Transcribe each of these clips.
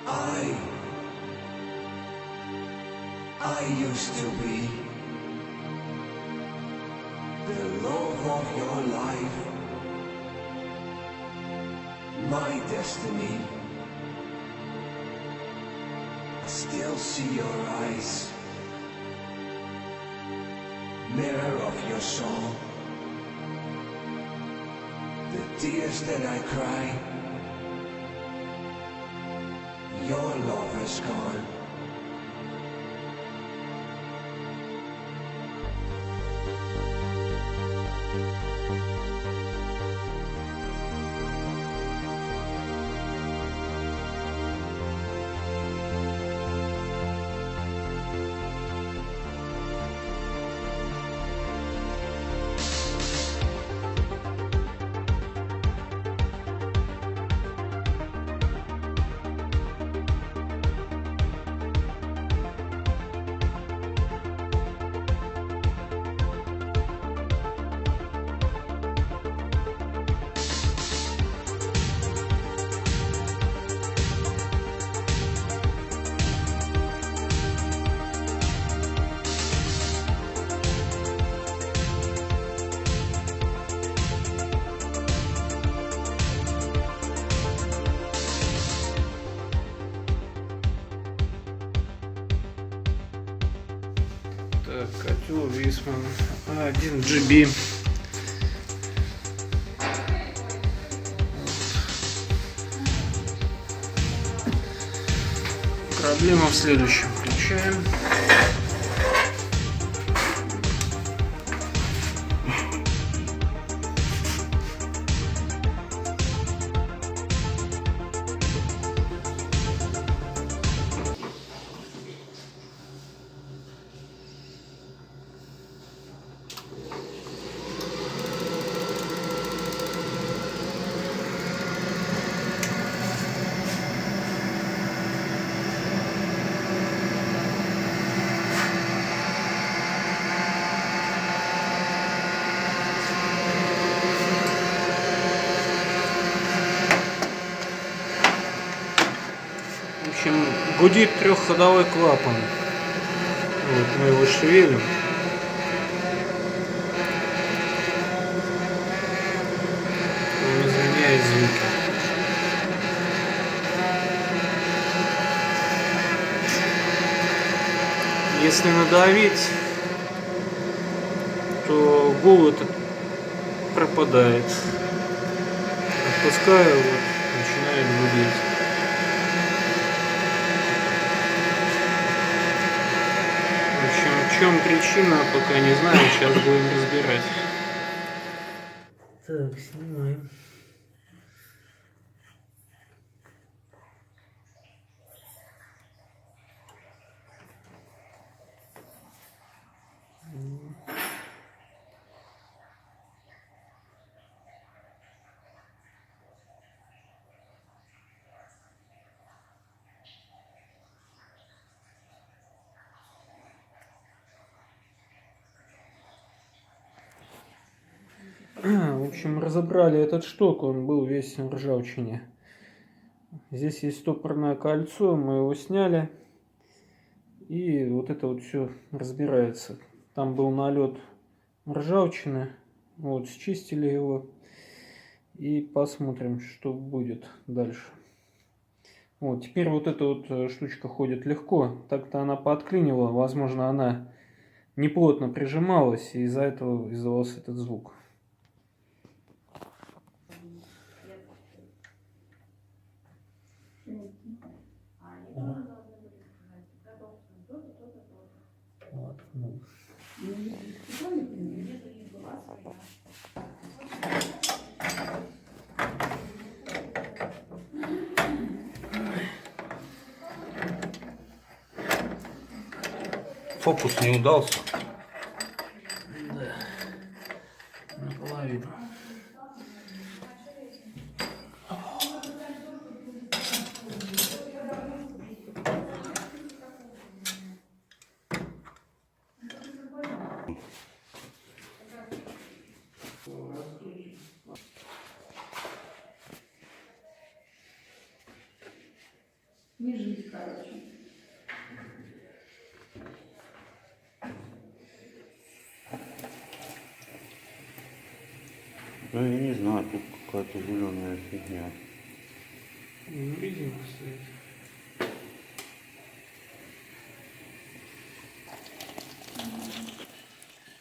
I used to be the love of your life, my destiny. I still see your eyes, mirror of your soul, the tears that I cry, your love is gone. Так, котел Висман 1 GB. Проблема в следующем. Включаем. В общем, гудит трехходовой клапан. Вот мы его шевелим. Он изменяет звуки. Если надавить, то гул этот пропадает. Отпускаю, вот, начинает гудеть. В чем причина, пока не знаю, сейчас будем разбирать. Так, снимаем. В общем, разобрали этот шток, он был весь в ржавчине. Здесь есть стопорное кольцо, мы его сняли. И вот это вот все разбирается. Там был налет ржавчины. Вот, счистили его. И посмотрим, что будет дальше. Вот, теперь вот эта вот штучка ходит легко. Так-то она подклинивала. Возможно, она неплотно прижималась, и из-за этого издавался этот звук. Воткнул. Фокус не удался. Да. Наполовину. Ниже. Да я не знаю, тут какая-то зеленая фигня. Ну, резинка стоит.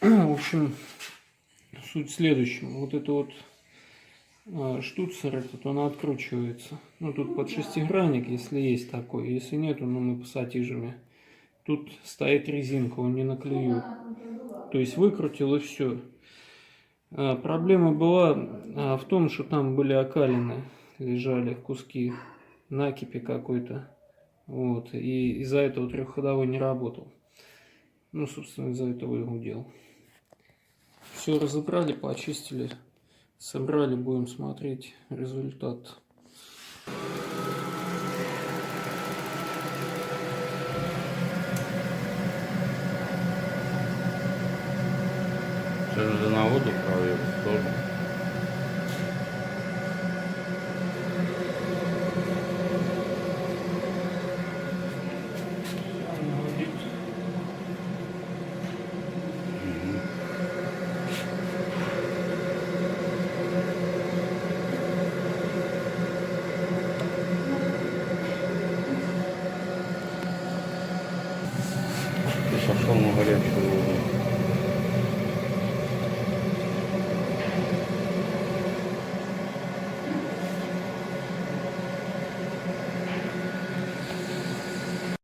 В общем, суть в следующем. Вот это вот штуцер этот, он откручивается. Ну, тут под шестигранник, если есть такой. Если нету, ну, мы пассатижами. Тут стоит резинка, он не наклею. То есть выкрутил и все. Проблема была в том, что там были окалины, лежали куски накипи какой-то. Вот. И из-за этого трехходовой не работал. Ну, собственно, из-за этого и удел. Все разобрали, почистили, собрали, будем смотреть результат. Сейчас же на воду проверю тоже. Ты пошел на горячую воду.